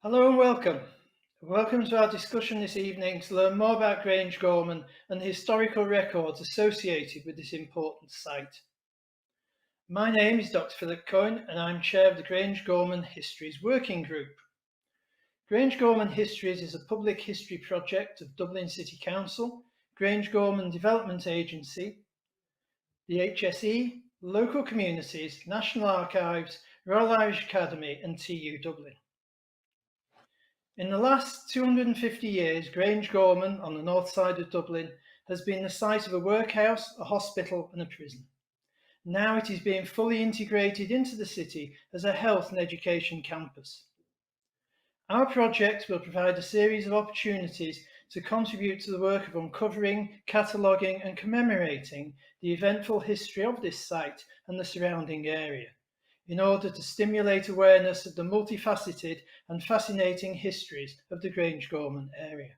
Hello and welcome. Welcome to our discussion this evening to learn more about Grangegorman and the historical records associated with this important site. My name is Dr. Philip Cohen and I'm chair of the Grangegorman Histories Working Group. Grangegorman Histories is a public history project of Dublin City Council, Grangegorman Development Agency, the HSE, local communities, National Archives, Royal Irish Academy and TU Dublin. In the last 250 years, Grangegorman, on the north side of Dublin, has been the site of a workhouse, a hospital and a prison. Now it is being fully integrated into the city as a health and education campus. Our project will provide a series of opportunities to contribute to the work of uncovering, cataloguing and commemorating the eventful history of this site and the surrounding area, in order to stimulate awareness of the multifaceted and fascinating histories of the Grangegorman area.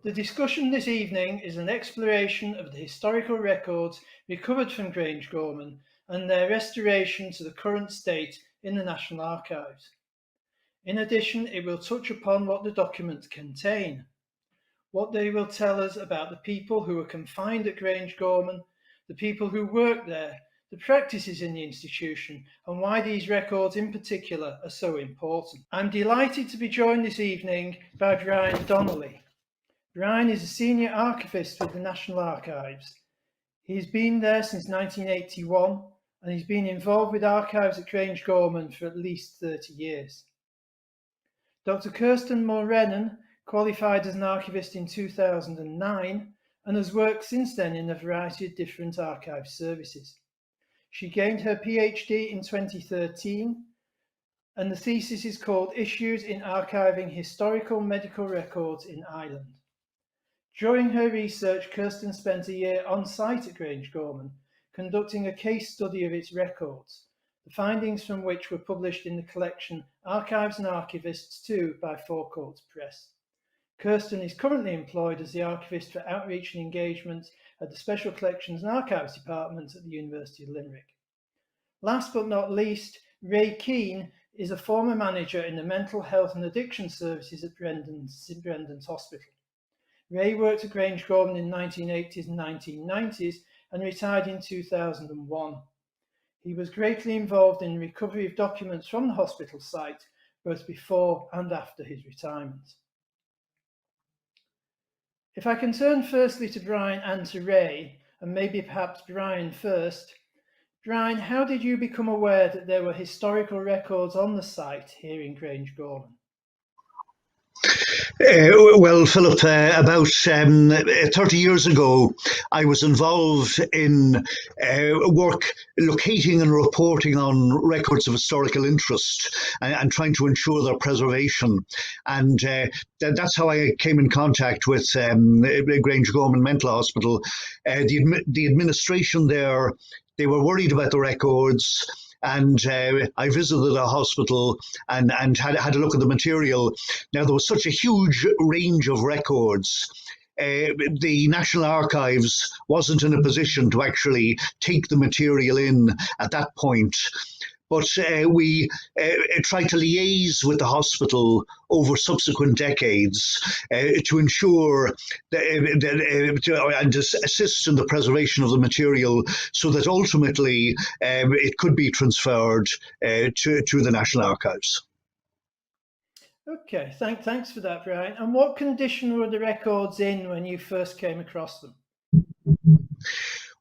The discussion this evening is an exploration of the historical records recovered from Grangegorman and their restoration to the current state in the National Archives. In addition, it will touch upon what the documents contain, what they will tell us about the people who were confined at Grangegorman, the people who worked there, the practices in the institution, and why these records in particular are so important. I'm delighted to be joined this evening by Brian Donnelly. Brian is a senior archivist with the National Archives. He's been there since 1981 and he's been involved with archives at Grangegorman for at least 30 years. Dr. Kirsten Mulrennan qualified as an archivist in 2009 and has worked since then in a variety of different archive services. She gained her PhD in 2013 and the thesis is called Issues in Archiving Historical Medical Records in Ireland. During her research, Kirsten spent a year on site at Grangegorman, conducting a case study of its records, the findings from which were published in the collection Archives and Archivists 2 by Four Courts Press. Kirsten is currently employed as the archivist for outreach and engagement at the Special Collections and Archives Department at the University of Limerick. Last but not least, Ray Keane is a former manager in the Mental Health and Addiction Services at Brendan's Hospital. Ray worked at Grangegorman in the 1980s and 1990s and retired in 2001. He was greatly involved in the recovery of documents from the hospital site, both before and after his retirement. If I can turn firstly to Brian and to Ray, and maybe perhaps Brian first. Brian, how did you become aware that there were historical records on the site here in Grangegorman? Well, Philip, about 30 years ago, I was involved in work locating and reporting on records of historical interest and trying to ensure their preservation. And that's how I came in contact with Grangegorman Mental Hospital. The administration there, they were worried about the records. And I visited a hospital and had a look at the material. Now, there was such a huge range of records. The National Archives wasn't in a position to actually take the material in at that point. But we tried to liaise with the hospital over subsequent decades to ensure and assist in the preservation of the material so that ultimately it could be transferred to the National Archives. Okay, thanks for that, Brian. And what condition were the records in when you first came across them?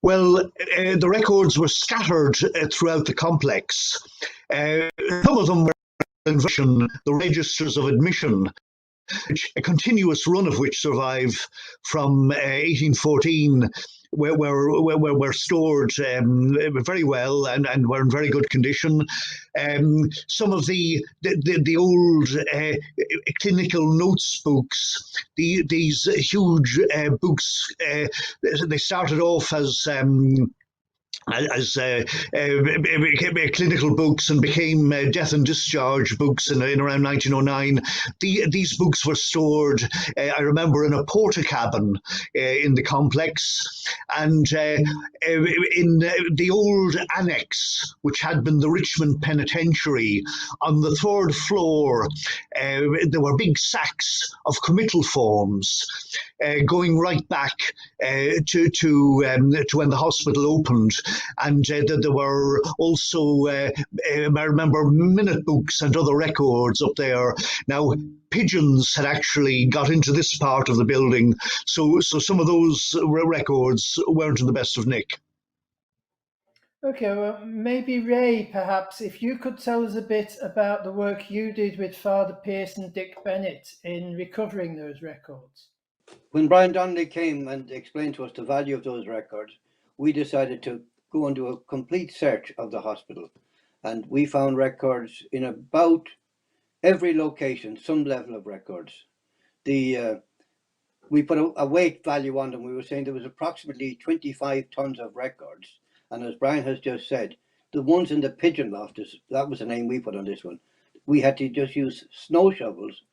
Well, the records were scattered throughout the complex. Some of them were in the registers of admission, a continuous run of which survive from 1814, where were stored very well and were in very good condition. Some of the old clinical notes books, these huge books, they started off as as clinical books and became death and discharge books in around 1909. These books were stored, I remember, in a porta cabin in the complex, and in the old annex, which had been the Richmond Penitentiary, on the third floor, there were big sacks of committal forms going right back to when the hospital opened. And there were also, I remember, minute books and other records up there. Now, pigeons had actually got into this part of the building, so some of those records weren't in the best of nick. Okay, well, maybe Ray, perhaps, if you could tell us a bit about the work you did with Father Pierce and Dick Bennett in recovering those records. When Brian Donnelly came and explained to us the value of those records, we decided to go and do a complete search of the hospital. And we found records in about every location, some level of records. We put a weight value on them. We were saying there was approximately 25 tons of records. And as Brian has just said, the ones in the pigeon loft, that was the name we put on this one. We had to just use snow shovels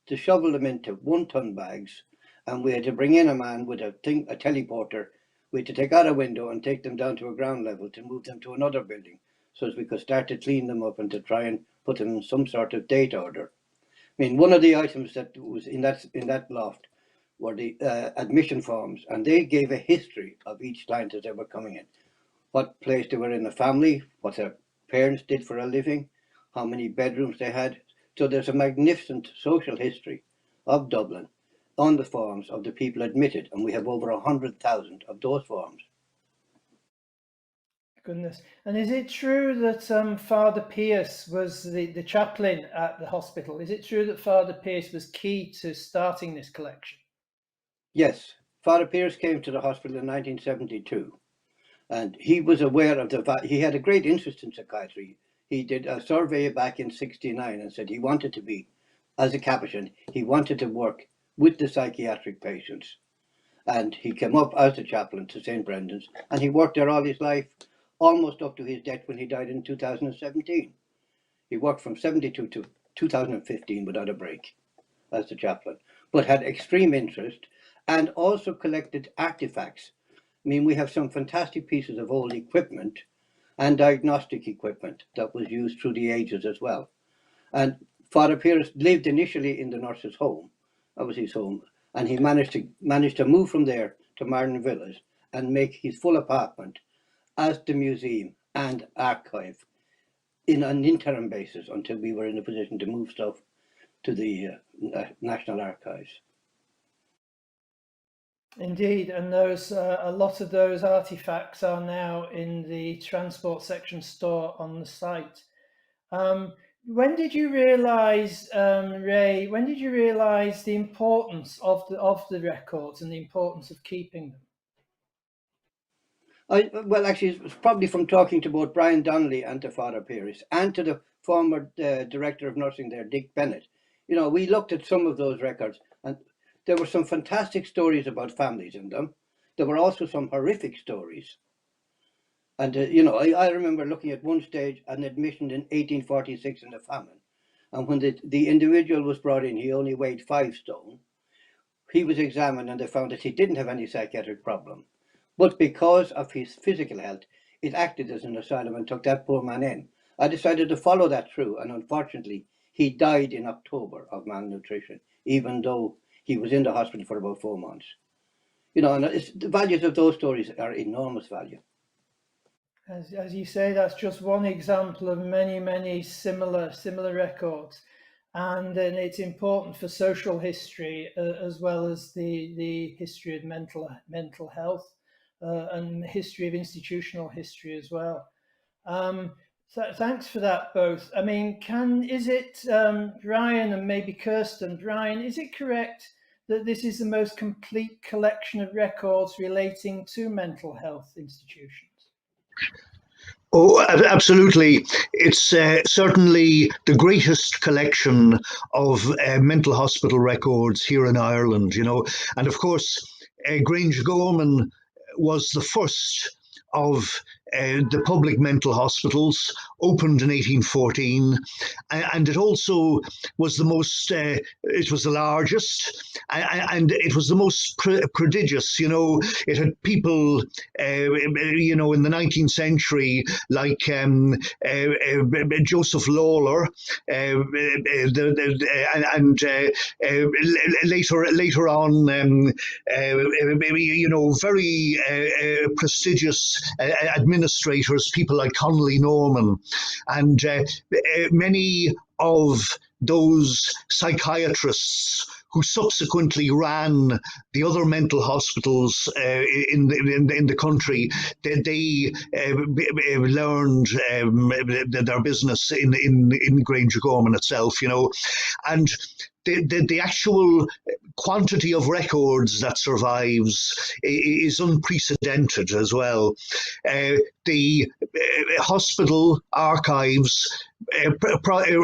to shovel them into 1 ton bags. And we had to bring in a man with a teleporter. We had to take out a window and take them down to a ground level to move them to another building, so as we could start to clean them up and to try and put them in some sort of date order. I mean, one of the items that was in that loft were the admission forms, and they gave a history of each client as they were coming in, what place they were in the family, what their parents did for a living, how many bedrooms they had. So there's a magnificent social history of Dublin on the forms of the people admitted, and we have over 100,000 of those forms. Goodness. And is it true that Father Pierce was the chaplain at the hospital? Is it true that Father Pierce was key to starting this collection? Yes, Father Pierce came to the hospital in 1972, and he was aware of he had a great interest in psychiatry. He did a survey back in '69 and said he wanted to be, as a Capuchin, he wanted to work with the psychiatric patients. And he came up as a chaplain to St. Brendan's, and he worked there all his life, almost up to his death when he died in 2017. He worked from 72 to 2015 without a break as the chaplain, but had extreme interest and also collected artifacts. I mean, we have some fantastic pieces of old equipment and diagnostic equipment that was used through the ages as well. And Father Pierce lived initially in the nurse's home. That was his home, and he managed to move from there to Martin Villas and make his full apartment as the museum and archive in an interim basis until we were in a position to move stuff to the National Archives. Indeed, and those a lot of those artifacts are now in the transport section store on the site. When did you realise, Ray? When did you realise the importance of the records and the importance of keeping them? Well, actually, it's probably from talking to both Brian Donnelly and to Father Pierce and to the former director of nursing there, Dick Bennett. You know, we looked at some of those records, and there were some fantastic stories about families in them. There were also some horrific stories. And, you know, I remember looking at one stage, an admission in 1846 in the famine. And when the individual was brought in, he only weighed 5 stone. He was examined and they found that he didn't have any psychiatric problem. But because of his physical health, it acted as an asylum and took that poor man in. I decided to follow that through, and unfortunately, he died in October of malnutrition, even though he was in the hospital for about 4 months. You know, and the values of those stories are enormous value. As you say, that's just one example of many similar records, and then it's important for social history as well as the history of mental health and the history of institutional history as well. So thanks for that, both. I mean, is it Brian and maybe Kirsten? Brian, is it correct that this is the most complete collection of records relating to mental health institutions? Oh, absolutely. It's certainly the greatest collection of mental hospital records here in Ireland, you know. And of course, Grangegorman was the first of the public mental hospitals, opened in 1814, and it also was the most, it was the largest, and it was the most prodigious. It had people, in the 19th century, like Joseph Lawler, and later on, very prestigious administrators, people like Connolly Norman, and many of those psychiatrists who subsequently ran the other mental hospitals in the country. They learned their business in Grangegorman itself, and the actual quantity of records that survives is unprecedented as well. The hospital archives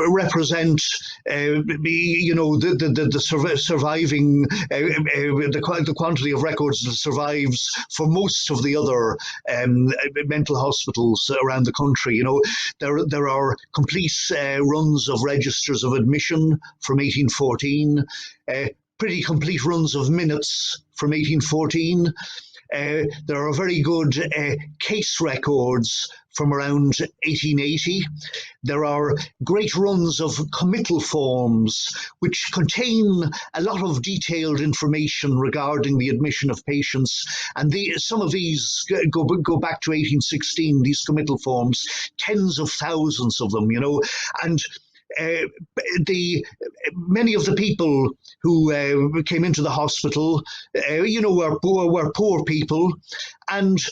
represent, the surviving, the quantity of records that survives for most of the other mental hospitals around the country. There are complete runs of registers of admission from 1814, pretty complete runs of minutes from 1814. There are very good case records from around 1880. There are great runs of committal forms which contain a lot of detailed information regarding the admission of patients, and some of these go back to 1816, these committal forms, tens of thousands of them, and many of the people who came into the hospital, were poor people, and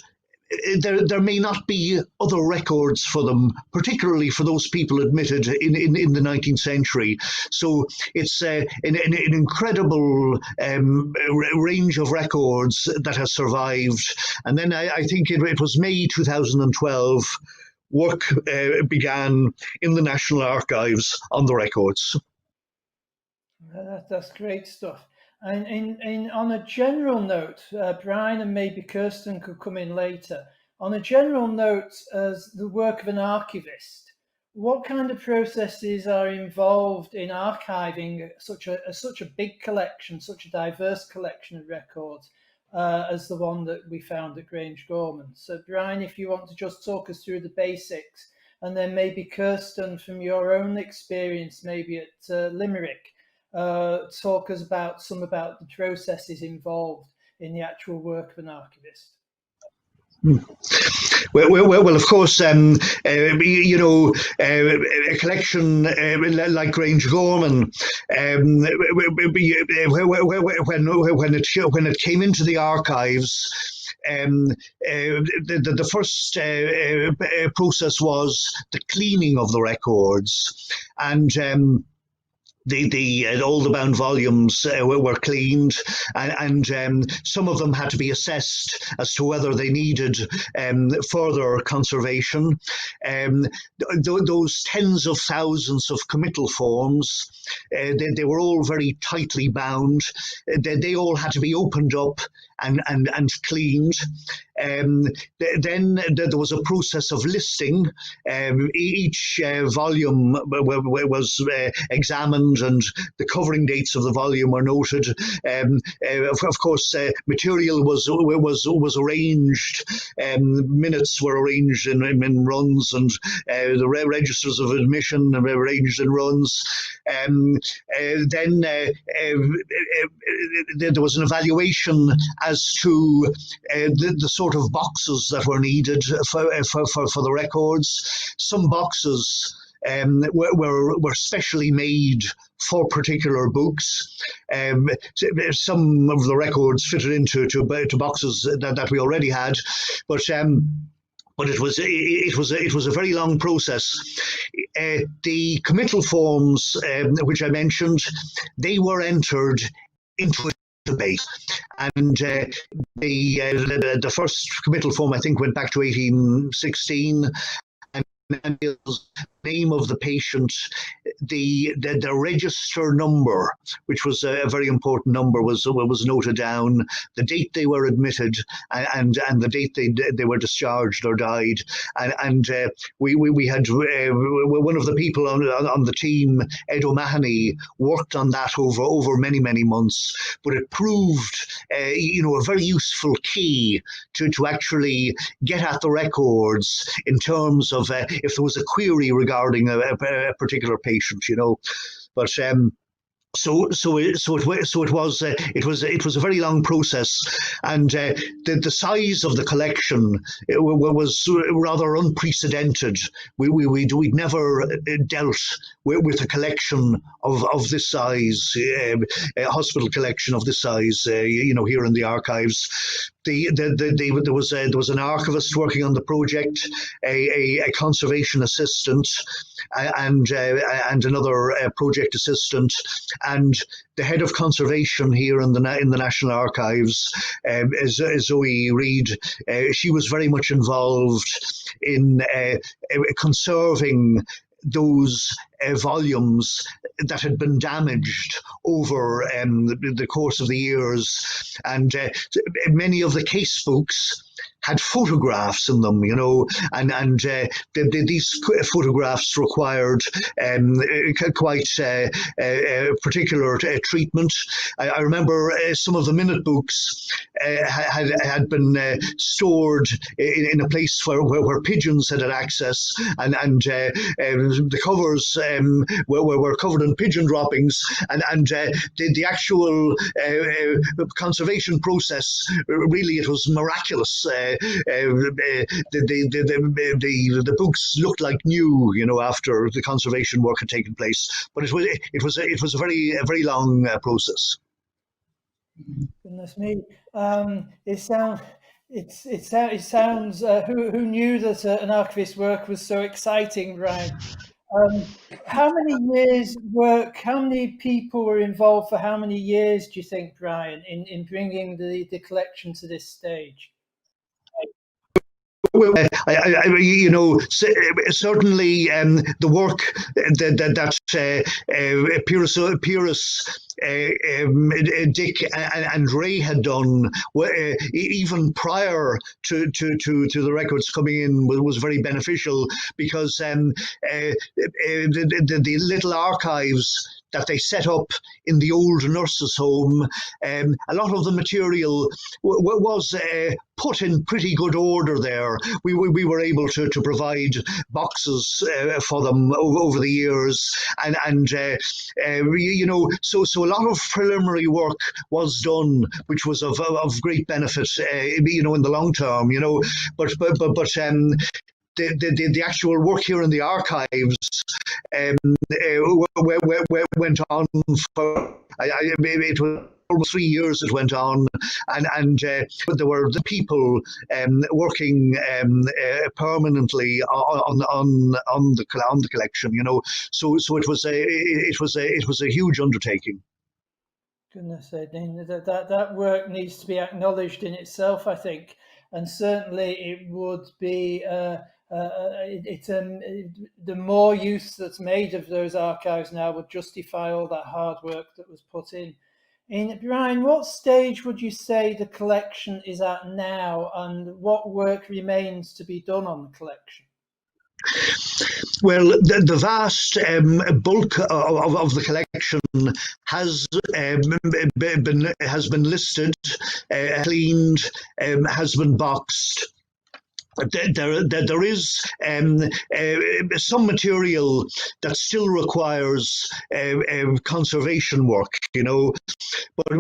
there may not be other records for them, particularly for those people admitted in the 19th century. So it's an incredible range of records that has survived. And then I think it was May 2012. Work began in the National Archives on the records. That's great stuff. And on a general note, Brian and maybe Kirsten could come in later. On a general note, as the work of an archivist, what kind of processes are involved in archiving such a big collection, such a diverse collection of records? As the one that we found at Grangegorman. So Brian, if you want to just talk us through the basics, and then maybe Kirsten, from your own experience, maybe at Limerick, talk us about the processes involved in the actual work of an archivist. Well, of course, a collection like Grangegorman, when it came into the archives, the first process was the cleaning of the records, and all the bound volumes were cleaned, and some of them had to be assessed as to whether they needed further conservation. Those tens of thousands of committal forms, they were all very tightly bound. They all had to be opened up and cleaned. Then there was a process of listing. Each volume was examined, and the covering dates of the volume were noted. Of course, material was arranged. Minutes were arranged in runs, and the registers of admission were arranged in runs. Then there was an evaluation as to the sort of boxes that were needed for the records. Some boxes were specially made for particular books. Some of the records fitted into boxes that we already had, but it was a very long process. The committal forms, which I mentioned, they were entered into a database, and the first committal form, I think, went back to 1816, and name of the patient, the register number, which was a very important number, was noted down, the date they were admitted, and the date they were discharged or died, and we had one of the people on the team, Ed O'Mahony, worked on that over many months, but it proved a very useful key to actually get at the records in terms of if there was a query regarding a particular patient, but so it was a very long process, and the size of the collection was rather unprecedented. We'd never dealt with a collection of this size, a hospital collection of this size, here in the archives. There was an archivist working on the project, a conservation assistant, and another project assistant, and the head of conservation here in the National Archives, is Zoe Reid. She was very much involved in conserving those volumes that had been damaged over the course of the years, and many of the case books had photographs in them, and these photographs required quite particular treatment. I remember some of the minute books had been stored in a place where pigeons had access, and the covers were covered in pigeon droppings, and the actual conservation process, really, it was miraculous. The books looked like new, after the conservation work had taken place. But it was a very long process. Goodness me! It sounds. Who knew that an archivist's work was so exciting, Brian? How many years work? How many people were involved for how many years? Do you think, Brian, in bringing the collection to this stage? Well, certainly the work that Pyrrhus, Dick, and Ray had done, even prior to the records coming in, was very beneficial, because the little archives that they set up in the old nurses' home, a lot of the material was put in pretty good order there. We were able to provide boxes for them over the years, and so a lot of preliminary work was done, which was of great benefit, in the long term, but the actual work here in the archives went on for it was almost 3 years. It went on, and there were the people working permanently on the collection. So it was a huge undertaking. Goodness, Dean, that work needs to be acknowledged in itself, I think, and certainly it would be. The more use that's made of those archives now would justify all that hard work that was put in. Brian, what stage would you say the collection is at now, and what work remains to be done on the collection? Well, the vast bulk of the collection has been listed, cleaned, has been boxed. There is some material that still requires conservation work, but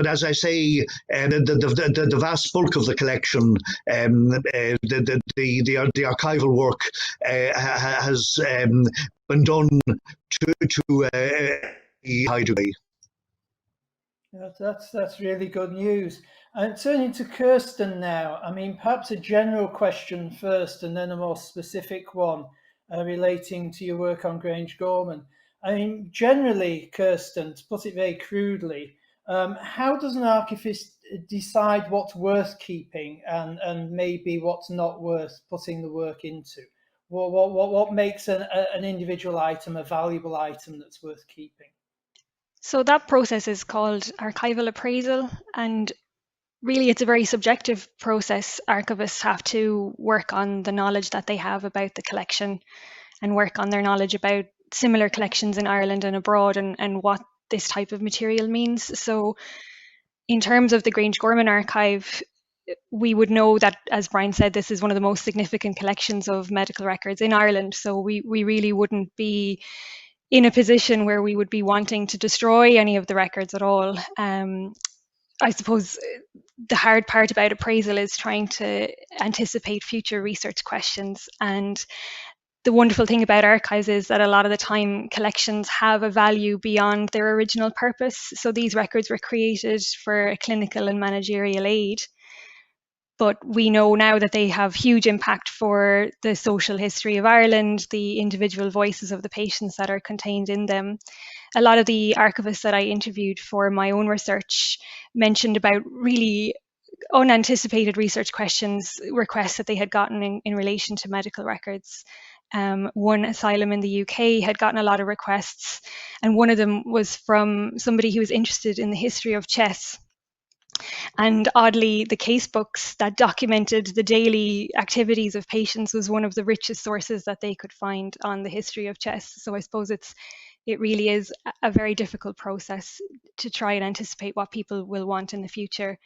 as I say, the vast bulk of the collection, the archival work has been done to a high degree. That's really good news. And turning to Kirsten now, perhaps a general question first and then a more specific one relating to your work on Grangegorman. Generally, Kirsten, to put it very crudely, how does an archivist decide what's worth keeping and maybe what's not worth putting the work into? What makes an individual item a valuable item that's worth keeping? So that process is called archival appraisal, and really it's a very subjective process. Archivists have to work on the knowledge that they have about the collection and work on their knowledge about similar collections in Ireland and abroad, and what this type of material means. So in terms of the Grangegorman Archive, we would know that, as Brian said, this is one of the most significant collections of medical records in Ireland. So we really wouldn't be in a position where we would be wanting to destroy any of the records at all. I suppose the hard part about appraisal is trying to anticipate future research questions. And the wonderful thing about archives is that a lot of the time collections have a value beyond their original purpose. So these records were created for a clinical and managerial aid, but we know now that they have huge impact for the social history of Ireland, the individual voices of the patients that are contained in them. A lot of the archivists that I interviewed for my own research mentioned about really unanticipated research requests that they had gotten in relation to medical records. One asylum in the UK had gotten a lot of requests, and one of them was from somebody who was interested in the history of chess. And oddly, the case books that documented the daily activities of patients was one of the richest sources that they could find on the history of chess. So I suppose it really is a very difficult process to try and anticipate what people will want in the future.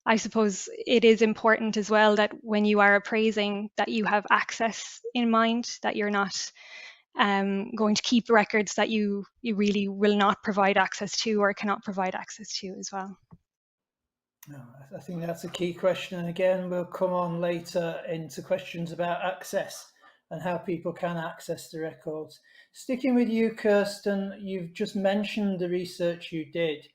I suppose it is important as well that when you are appraising, that you have access in mind, that you're not going to keep records that you really will not provide access to or cannot provide access to as well. I think that's a key question, and again we'll come on later into questions about access and how people can access the records. Sticking with you, Kirsten, you've just mentioned the research you did.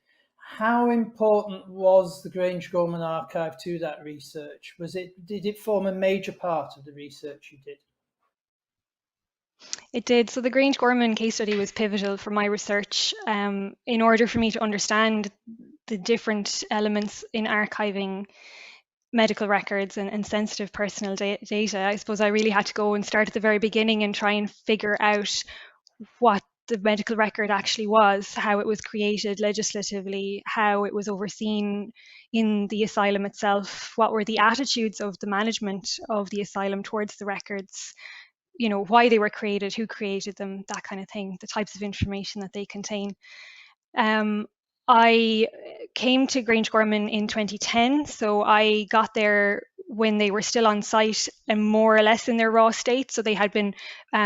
How important was the Grangegorman Archive to that research? Did it form a major part of the research you did? It did. So the Grangegorman case study was pivotal for my research. In order for me to understand the different elements in archiving medical records and sensitive personal data, I suppose I really had to go and start at the very beginning and try and figure out what the medical record actually was, how it was created legislatively, how it was overseen in the asylum itself, what were the attitudes of the management of the asylum towards the records, you know, why they were created, who created them, that kind of thing, the types of information that they contain. I came to Grangegorman in 2010, so I got there when they were still on site and more or less in their raw state. So they had been,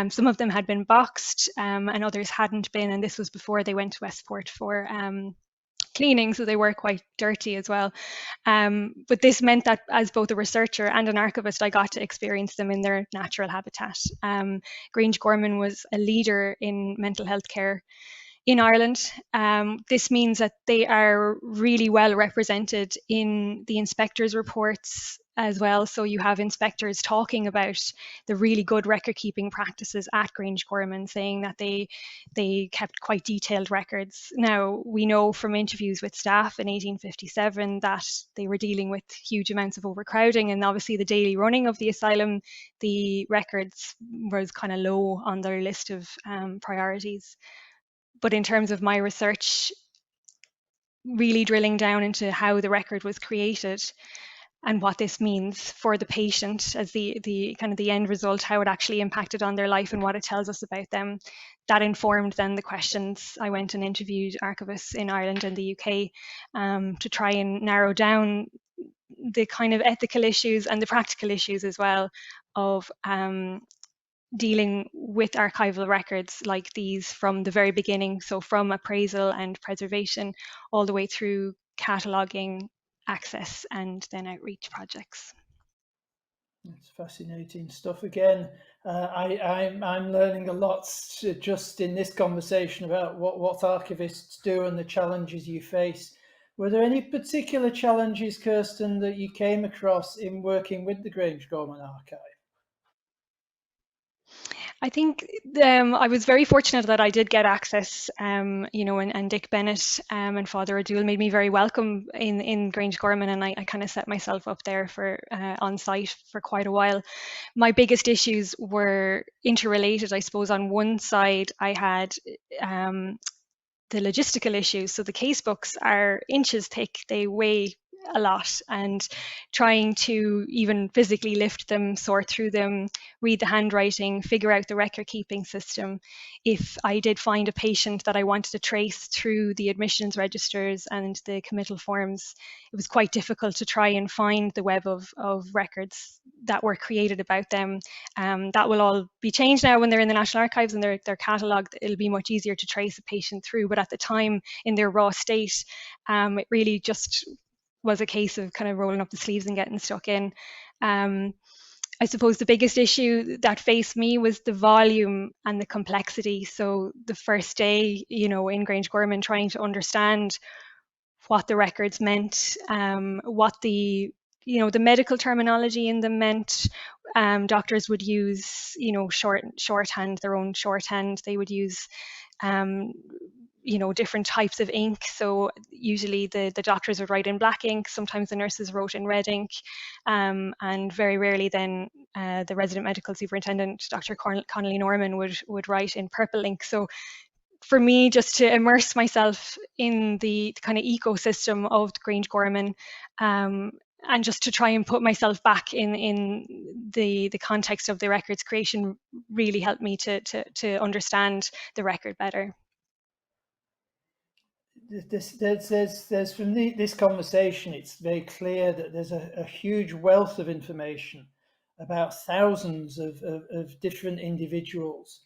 some of them had been boxed and others hadn't been, and this was before they went to Westport for cleaning, so they were quite dirty as well. But this meant that as both a researcher and an archivist, I got to experience them in their natural habitat. Grangegorman was a leader in mental health care in Ireland. This means that they are really well represented in the inspectors' reports as well. So you have inspectors talking about the really good record keeping practices at Grangegorman, saying that they kept quite detailed records. Now, we know from interviews with staff in 1857 that they were dealing with huge amounts of overcrowding, and obviously the daily running of the asylum, the records was kind of low on their list of priorities. But in terms of my research, really drilling down into how the record was created and what this means for the patient as the kind of the end result, how it actually impacted on their life and what it tells us about them, that informed then the questions. I went and interviewed archivists in Ireland and the UK to try and narrow down the kind of ethical issues and the practical issues as well of dealing with archival records like these from the very beginning, so from appraisal and preservation all the way through cataloguing, access, and then outreach projects. It's fascinating stuff. Again, I'm learning a lot just in this conversation about what archivists do and the challenges you face. Were there any particular challenges, Kirsten, that you came across in working with the Grangegorman Archive? I think I was very fortunate that I did get access, you know, and Dick Bennett and Father O'Doul made me very welcome in Grangegorman, and I kind of set myself up there for on site for quite a while. My biggest issues were interrelated, I suppose. On one side, I had the logistical issues. So the case books are inches thick, they weigh a lot, and trying to even physically lift them, sort through them, read the handwriting, figure out the record keeping system. If I did find a patient that I wanted to trace through the admissions registers and the committal forms, it was quite difficult to try and find the web of records that were created about them. That will all be changed now when they're in the National Archives and they're catalogued. It'll be much easier to trace a patient through, but at the time in their raw state, it really just was a case of kind of rolling up the sleeves and getting stuck in. I suppose the biggest issue that faced me was the volume and the complexity. So the first day, you know, in Grangegorman, trying to understand what the records meant, what the, you know, the medical terminology in them meant. Doctors would use, you know, shorthand, their own shorthand. They would use you know, different types of ink. So usually the doctors would write in black ink, sometimes the nurses wrote in red ink, and very rarely then the resident medical superintendent, Dr. Connolly Norman, would write in purple ink. So for me, just to immerse myself in the kind of ecosystem of Grangegorman, and just to try and put myself back in the context of the records creation really helped me to understand the record better. There's from this conversation, it's very clear that there's a huge wealth of information about thousands of different individuals,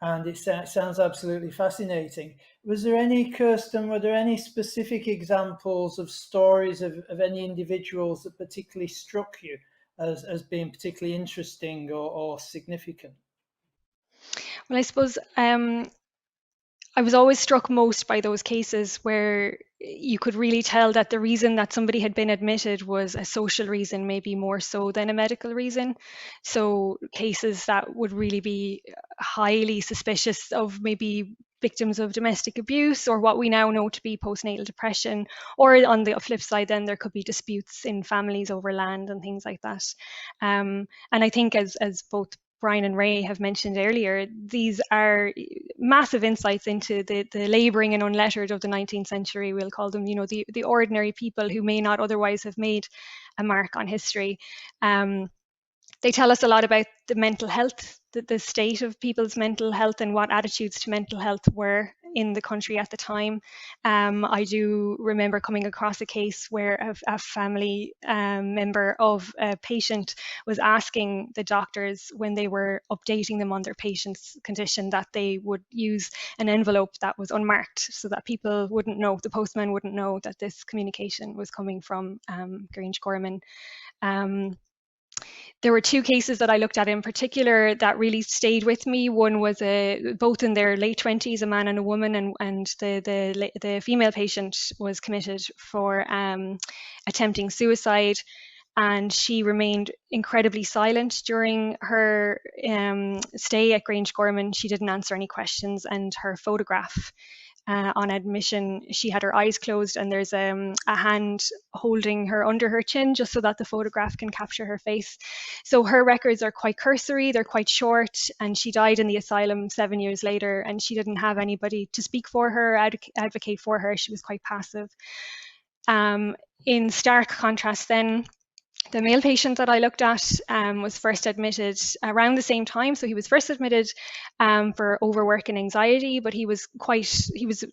and it sounds absolutely fascinating. Was there any, Kirsten, were there any specific examples of stories of any individuals that particularly struck you as being particularly interesting or significant? Well, I suppose I was always struck most by those cases where you could really tell that the reason that somebody had been admitted was a social reason, maybe more so than a medical reason. So cases that would really be highly suspicious of maybe victims of domestic abuse, or what we now know to be postnatal depression, or on the flip side, then there could be disputes in families over land and things like that. And I think as both Brian and Ray have mentioned earlier, these are massive insights into the labouring and unlettered of the 19th century, we'll call them, you know, the ordinary people who may not otherwise have made a mark on history. They tell us a lot about the mental health, the state of people's mental health and what attitudes to mental health were in the country at the time. I do remember coming across a case where a family member of a patient was asking the doctors, when they were updating them on their patient's condition, that they would use an envelope that was unmarked so that people wouldn't know, the postman wouldn't know that this communication was coming from Grangegorman. There were two cases that I looked at in particular that really stayed with me. One was both in their late 20s, a man and a woman, and the female patient was committed for attempting suicide, and she remained incredibly silent during her stay at Grangegorman. She didn't answer any questions, and her photograph on admission, she had her eyes closed, and there's a hand holding her under her chin just so that the photograph can capture her face. So her records are quite cursory, they're quite short, and she died in the asylum 7 years later, and she didn't have anybody to speak for her, advocate for her. She was quite passive. In stark contrast then, the male patient that I looked at was first admitted around the same time. So he was first admitted for overwork and anxiety, but he was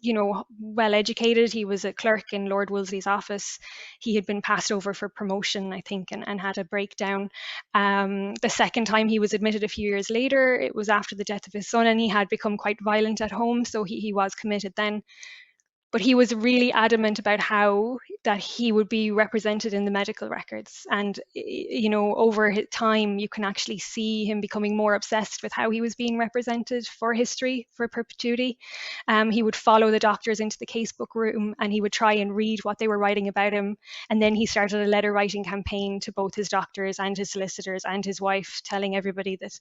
you know, well educated. He was a clerk in Lord Wolseley's office. He had been passed over for promotion, I think, and had a breakdown. The second time he was admitted a few years later, it was after the death of his son, and he had become quite violent at home. So he was committed then. But he was really adamant about how that he would be represented in the medical records. And, over his time, you can actually see him becoming more obsessed with how he was being represented for history, for perpetuity. He would follow the doctors into the casebook room and he would try and read what they were writing about him. And then he started a letter writing campaign to both his doctors and his solicitors and his wife, telling everybody that,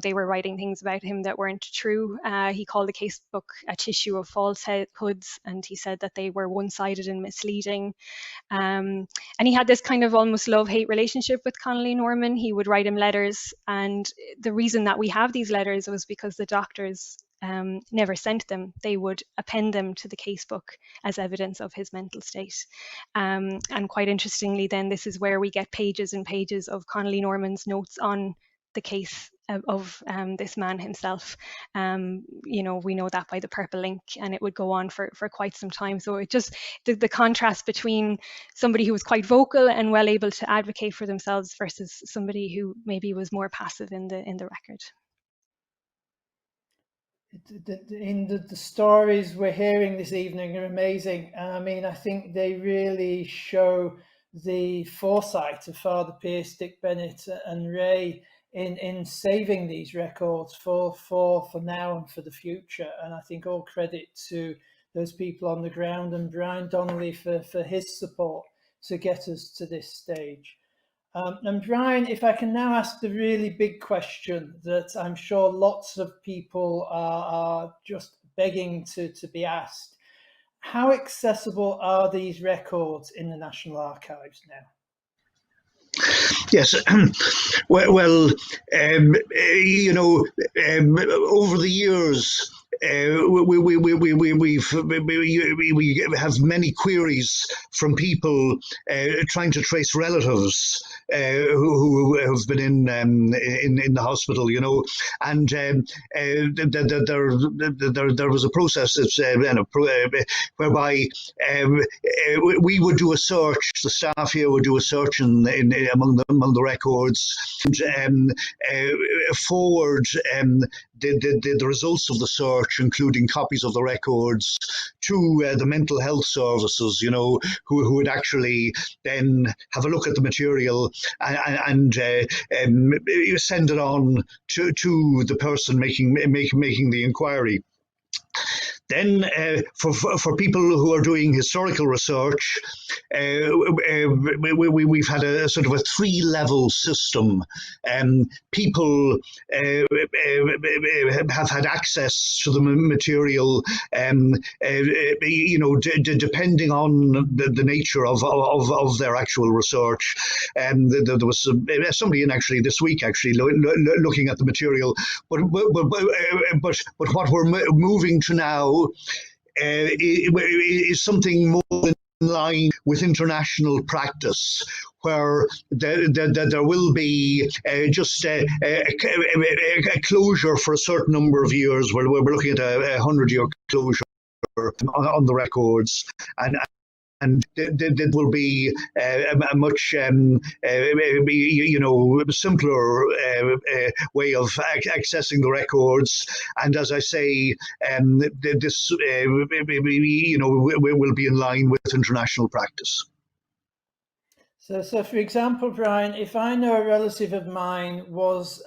they were writing things about him that weren't true. He called the casebook a tissue of falsehoods, and he said that they were one-sided and misleading. And he had this kind of almost love-hate relationship with Connolly Norman. He would write him letters, and the reason that we have these letters was because the doctors never sent them. They would append them to the casebook as evidence of his mental state. And quite interestingly, then, this is where we get pages and pages of Connolly Norman's notes on the case of this man himself. We know that by the purple ink, and it would go on for quite some time. So it just, the contrast between somebody who was quite vocal and well able to advocate for themselves versus somebody who maybe was more passive in the record. The stories we're hearing this evening are amazing. I think they really show the foresight of Father Pierce, Dick Bennett and Ray in saving these records for now and for the future. And I think all credit to those people on the ground and Brian Donnelly for his support to get us to this stage. And Brian, if I can now ask the really big question that I'm sure lots of people are just begging to be asked. How accessible are these records in the National Archives now? Yes, well, over the years, we have many queries from people trying to trace relatives who have been in the hospital, and there was a process whereby we would do a search. The staff here would do a search among the records, and forward the results of the search, including copies of the records, to the mental health services, who would actually then have a look at the material and send it on to the person making the inquiry. Then, for people who are doing historical research, we've had a sort of a three-level system. People have had access to the material, depending on the nature of their actual research. There was somebody in actually this week looking at the material, but what we're moving to now is something more in line with international practice, where there will be just a closure for a certain number of years. We're looking at a 100-year closure on the records, and there will be a much simpler way of accessing the records. And as I say, this will be in line with international practice. So for example, Brian, if I know a relative of mine was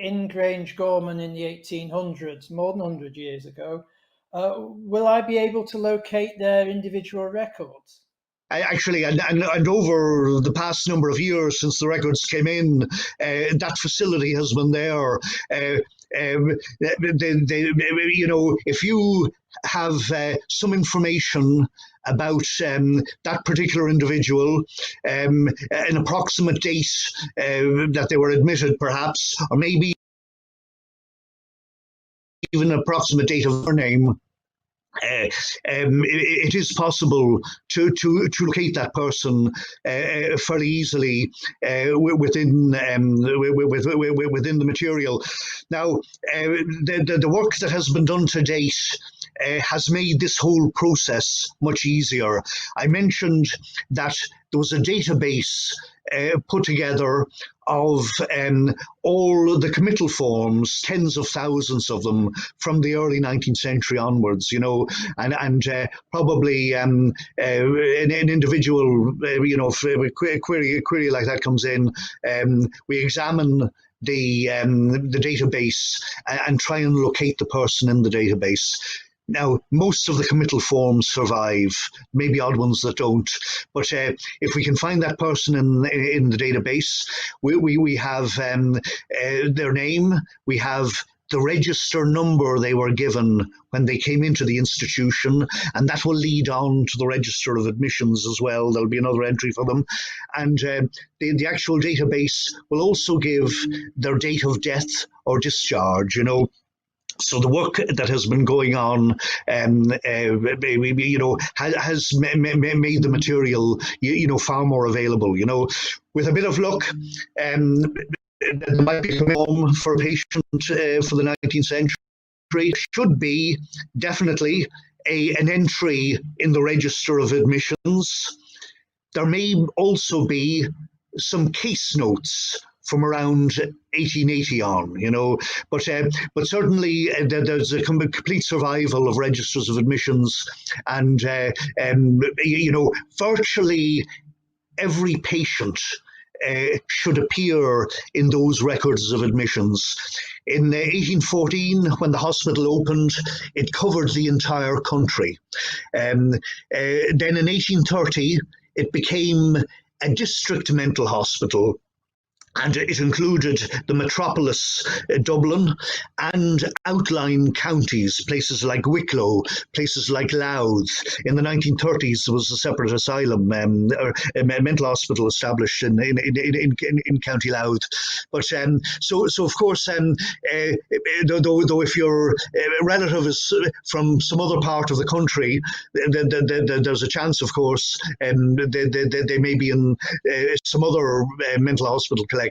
in Grangegorman in the 1800s, more than 100 years ago, will I be able to locate their individual records? Actually, and over the past number of years since the records came in, that facility has been there. If you have some information about that particular individual, an approximate date that they were admitted, perhaps, or maybe even an approximate date of their name, it is possible to locate that person fairly easily within the material. Now, the work that has been done to date has made this whole process much easier. I mentioned that there was a database put together of all the committal forms, tens of thousands of them from the early 19th century onwards, and probably an individual, if a query like that comes in, we examine the database and try and locate the person in the database. Now, most of the committal forms survive, maybe odd ones that don't. But if we can find that person in the database, we have their name, we have the register number they were given when they came into the institution, and that will lead on to the register of admissions as well. There'll be another entry for them. And the actual database will also give their date of death or discharge, So the work that has been going on, has made the material, far more available. With a bit of luck, there might be a home for a patient for the 19th century. Should be definitely an entry in the register of admissions. There may also be some case notes from around 1880 on, but certainly there's a complete survival of registers of admissions, and virtually every patient should appear in those records of admissions. In 1814, when the hospital opened, it covered the entire country. Then in 1830, it became a district mental hospital, and it included the metropolis, Dublin, and outlying counties, places like Wicklow, places like Louth. In the 1930s, there was a separate asylum, or a mental hospital established in County Louth. But so of course, though if your relative is from some other part of the country, there's a chance, of course, they may be in some other mental hospital collection, but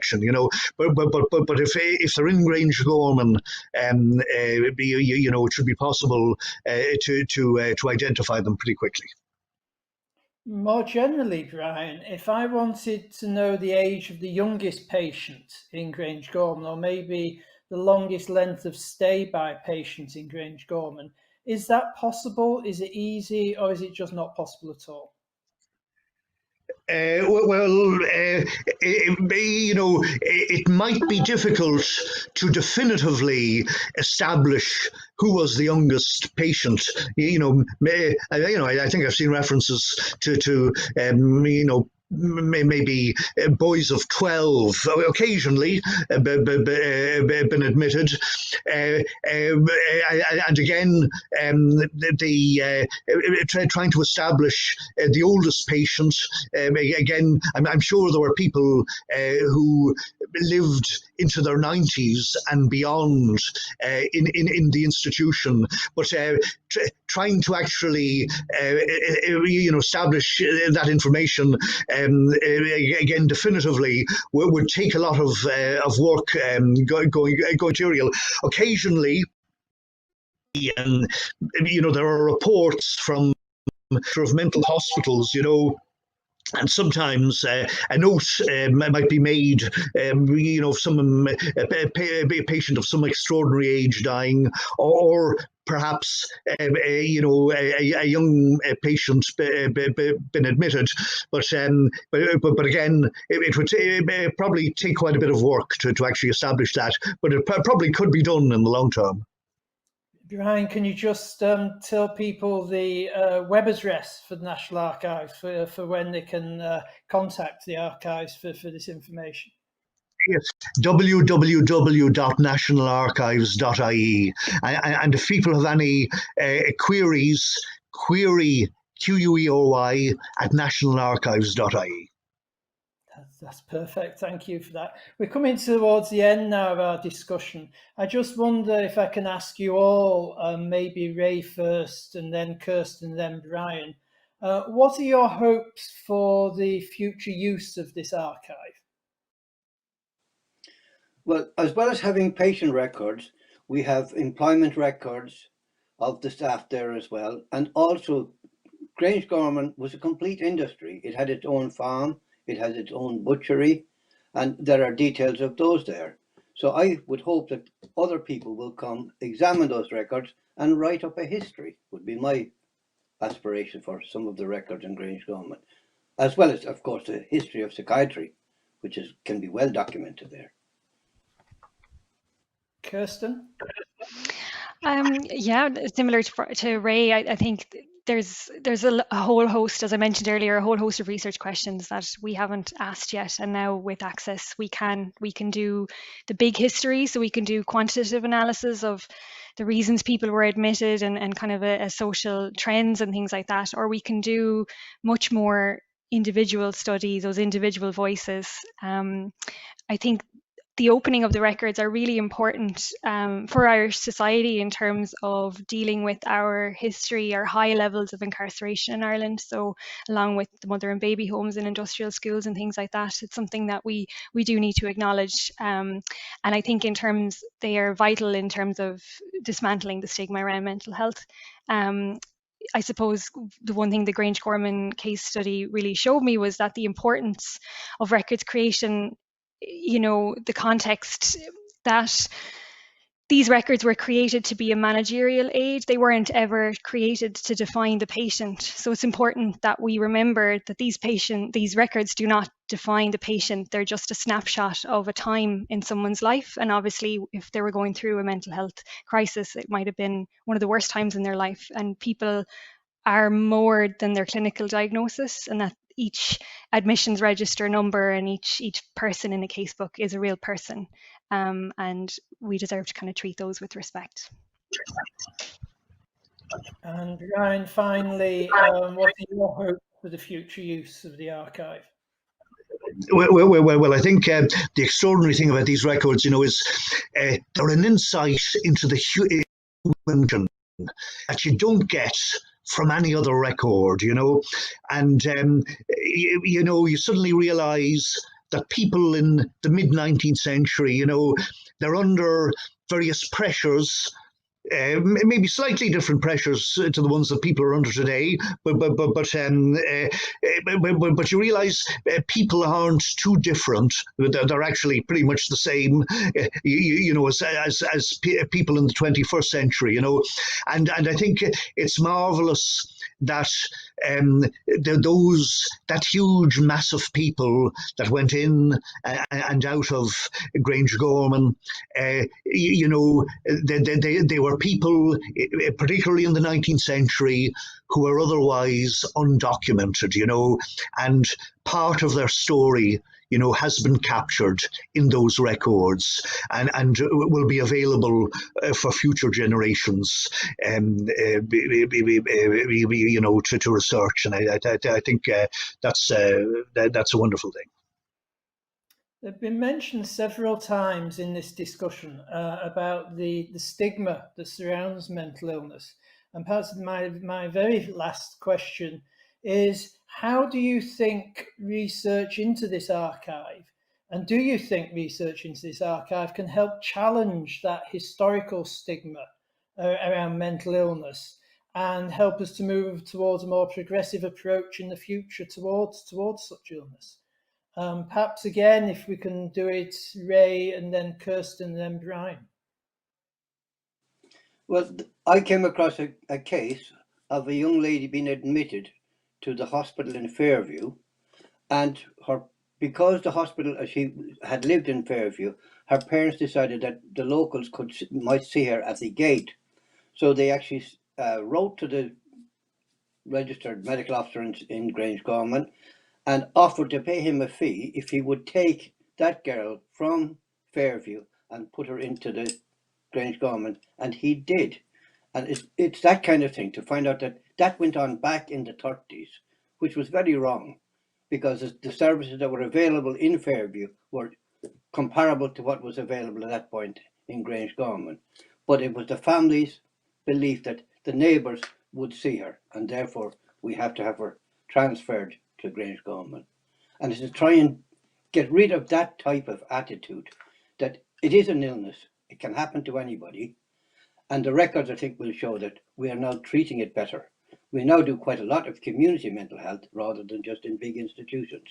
if they're in Grangegorman, it should be possible to identify them pretty quickly. More generally, Brian, if I wanted to know the age of the youngest patient in Grangegorman, or maybe the longest length of stay by a patient in Grangegorman, is that possible? Is it easy, or is it just not possible at all? It might be difficult to definitively establish who was the youngest patient. I think I've seen references to maybe boys of 12 occasionally been admitted, and again trying to establish the oldest patient. Again, I'm sure there were people who lived into their 90s and beyond in the institution, but trying to actually establish that information again definitively would take a lot of work going material. Occasionally, there are reports from mental hospitals, and sometimes a note might be made, some a patient of some extraordinary age dying, or perhaps a young patient been admitted, but again, it would probably take quite a bit of work to actually establish that, but it probably could be done in the long term. Brian, can you just tell people the web address for the National Archive for when they can contact the archives for this information? Yes, www.nationalarchives.ie. And if people have any queries, query QUERY at nationalarchives.ie. That's perfect. Thank you for that. We're coming towards the end now of our discussion. I just wonder if I can ask you all, maybe Ray first, and then Kirsten, and then Brian. What are your hopes for the future use of this archive? Well, as well as having patient records, we have employment records of the staff there as well. And also, Grangegorman was a complete industry. It had its own farm, it has its own butchery, and there are details of those there. So I would hope that other people will come, examine those records, and write up a history, would be my aspiration for some of the records in Grangegorman, as well as, of course, the history of psychiatry, which can be well documented there. Kirsten? Yeah, similar to Ray, I think there's a whole host, as I mentioned earlier, a whole host of research questions that we haven't asked yet, and now with access we can do the big history, so we can do quantitative analysis of the reasons people were admitted and kind of a social trends and things like that, or we can do much more individual study, those individual voices. I think the opening of the records are really important for our society in terms of dealing with our history, our high levels of incarceration in Ireland. So along with the mother and baby homes and industrial schools and things like that, it's something that we do need to acknowledge. And I think they are vital in terms of dismantling the stigma around mental health. I suppose the one thing the Grangegorman case study really showed me was that the importance of records creation, the context that these records were created to be a managerial aid. They weren't ever created to define the patient. So it's important that we remember that these records do not define the patient. They're just a snapshot of a time in someone's life. And obviously, if they were going through a mental health crisis, it might have been one of the worst times in their life. And people are more than their clinical diagnosis, and that each admissions register number and each person in a casebook is a real person, and we deserve to kind of treat those with respect. And Ryan, finally, what are your hopes for the future use of the archive? Well, I think the extraordinary thing about these records, is they're an insight into the human that you don't get from any other record, and you suddenly realize that people in the mid 19th century, they're under various pressures. Maybe slightly different pressures to the ones that people are under today, but you realise people aren't too different. They're actually pretty much the same, as people in the 21st century. And I think it's marvellous that that huge mass of people that went in and out of Grangegorman, they were people, particularly in the 19th century, who were otherwise undocumented, and part of their story, has been captured in those records and will be available for future generations, to research. And I think that's a wonderful thing. They've been mentioned several times in this discussion about the stigma that surrounds mental illness. And perhaps my very last question is, how do you think research into this archive, and do you think research into this archive can help challenge that historical stigma around mental illness and help us to move towards a more progressive approach in the future towards such illness? Perhaps again, if we can do it, Ray, and then Kirsten, and then Brian. Well, I came across a case of a young lady being admitted to the hospital in Fairview, and because the hospital, she had lived in Fairview, her parents decided that the locals might see her at the gate. So they actually wrote to the registered medical officer in Grangegorman and offered to pay him a fee if he would take that girl from Fairview and put her into the Grangegorman, and he did. And it's that kind of thing, to find out that went on back in the 30s, which was very wrong, because the services that were available in Fairview were comparable to what was available at that point in Grangegorman. But it was the family's belief that the neighbours would see her, and therefore we have to have her transferred to Grangegorman. And it's to try and get rid of that type of attitude, that it is an illness, it can happen to anybody. And the records, I think, will show that we are now treating it better. We now do quite a lot of community mental health rather than just in big institutions.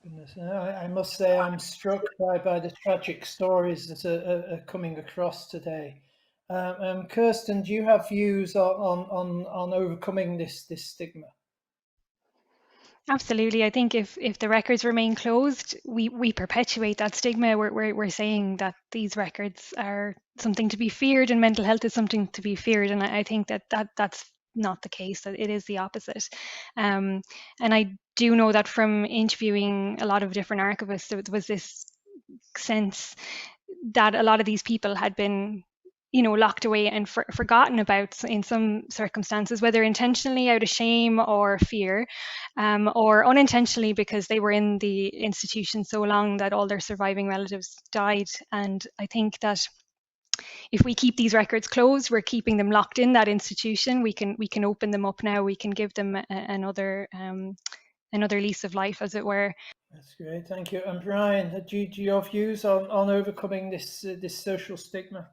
Goodness, I must say I'm struck by the tragic stories that are coming across today. Kirsten, do you have views on overcoming this stigma? Absolutely. I think if the records remain closed, we perpetuate that stigma. We're saying that these records are something to be feared and mental health is something to be feared. And I think that's not the case, that it is the opposite. And I do know that from interviewing a lot of different archivists, there was this sense that a lot of these people had been, locked away and forgotten about in some circumstances, whether intentionally out of shame or fear, or unintentionally because they were in the institution so long that all their surviving relatives died. And I think that if we keep these records closed, we're keeping them locked in that institution. We can open them up now. We can give them another lease of life, as it were. That's great, thank you. And Brian, do you have views on overcoming this social stigma?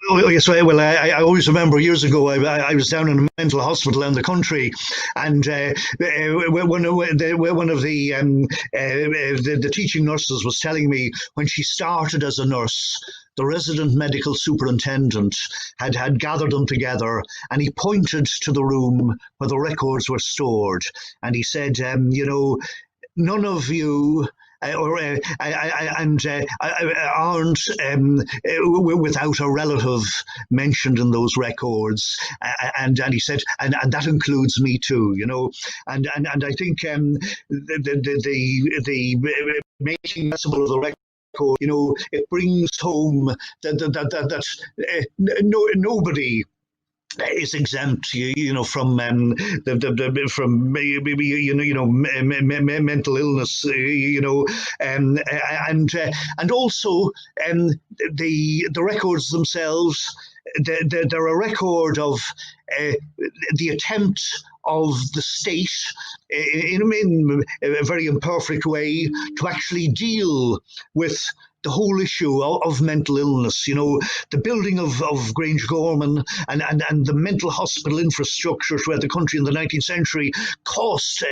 Oh, yes, well, I always remember years ago I was down in a mental hospital in the country, and one of the teaching nurses was telling me when she started as a nurse, the resident medical superintendent had gathered them together, and he pointed to the room where the records were stored, and he said, none of you aren't without a relative mentioned in those records, and he said, and that includes me too, and I think the making accessible of the record, it brings home that nobody is exempt, from mental illness, and also the records themselves. They're a record of the attempt of the state, in a very imperfect way, to actually deal with the whole issue of mental illness. The building of Grangegorman and the mental hospital infrastructure throughout the country in the 19th century cost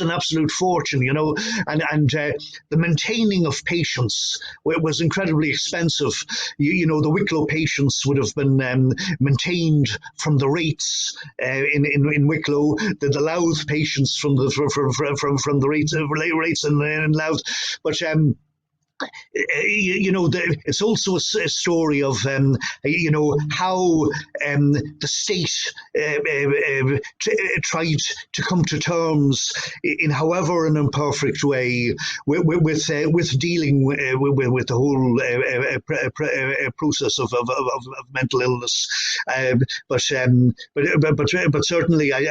an absolute fortune, and the maintaining of patients was incredibly expensive. The Wicklow patients would have been maintained from the rates in Wicklow, the Louth patients from the rates in Louth, but it's also a story of how the state tried to come to terms in however an imperfect way with dealing with the whole process of mental illness. But certainly, as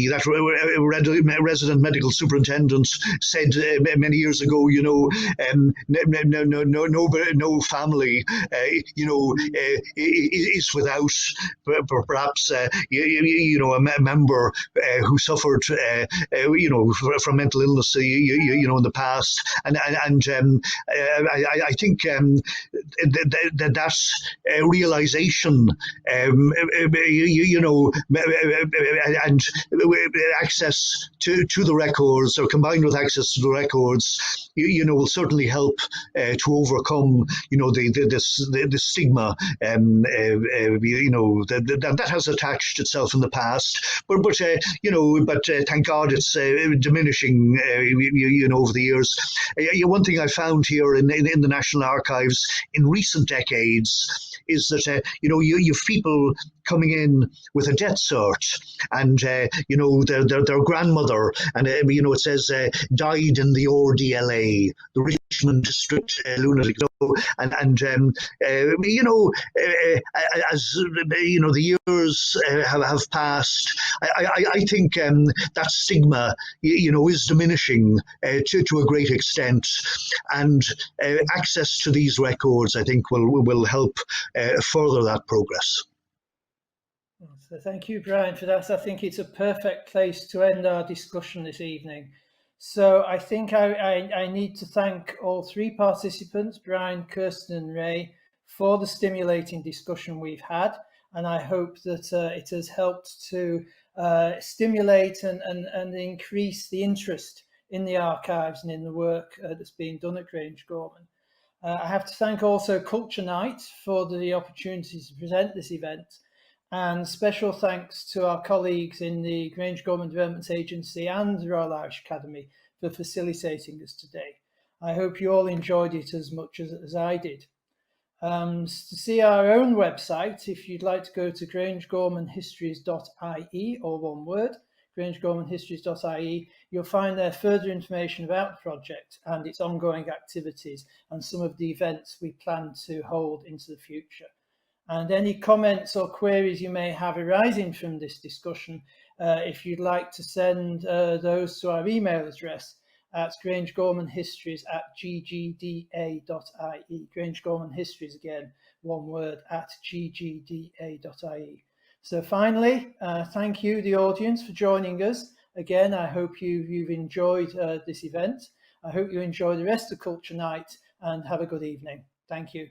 that resident medical superintendent said many years ago, no family, is without perhaps a member who suffered, from mental illness, in the past, and I think that realization, and access to the records, or combined with access to the records, will certainly help to overcome, the stigma, that has attached itself in the past. But thank God it's diminishing, over the years. One thing I found here in the National Archives in recent decades is that you've people coming in with a death cert, and their grandmother, and it says died in the RDLA, the Richmond District Lunatic. And as the years have passed, I think that stigma is diminishing to a great extent, and access to these records, I think, will help further that progress. So thank you, Brian, for that. I think it's a perfect place to end our discussion this evening. So I think I need to thank all three participants, Brian, Kirsten and Ray, for the stimulating discussion we've had. And I hope that it has helped to stimulate and increase the interest in the archives and in the work that's being done at Grangegorman. I have to thank also Culture Night for the opportunity to present this event, and special thanks to our colleagues in the Grangegorman Development Agency and the Royal Irish Academy for facilitating this today. I hope you all enjoyed it as much as I did. To see our own website, if you'd like to go to grangegormanhistories.ie, or one word, grangegormanhistories.ie, you'll find there further information about the project and its ongoing activities and some of the events we plan to hold into the future. And any comments or queries you may have arising from this discussion, if you'd like to send those to our email address at grangegormanhistories@ggda.ie. Grangegormanhistories, again, one word, @ggda.ie. So finally, thank you, the audience, for joining us. Again, I hope you've enjoyed this event. I hope you enjoy the rest of Culture Night and have a good evening. Thank you.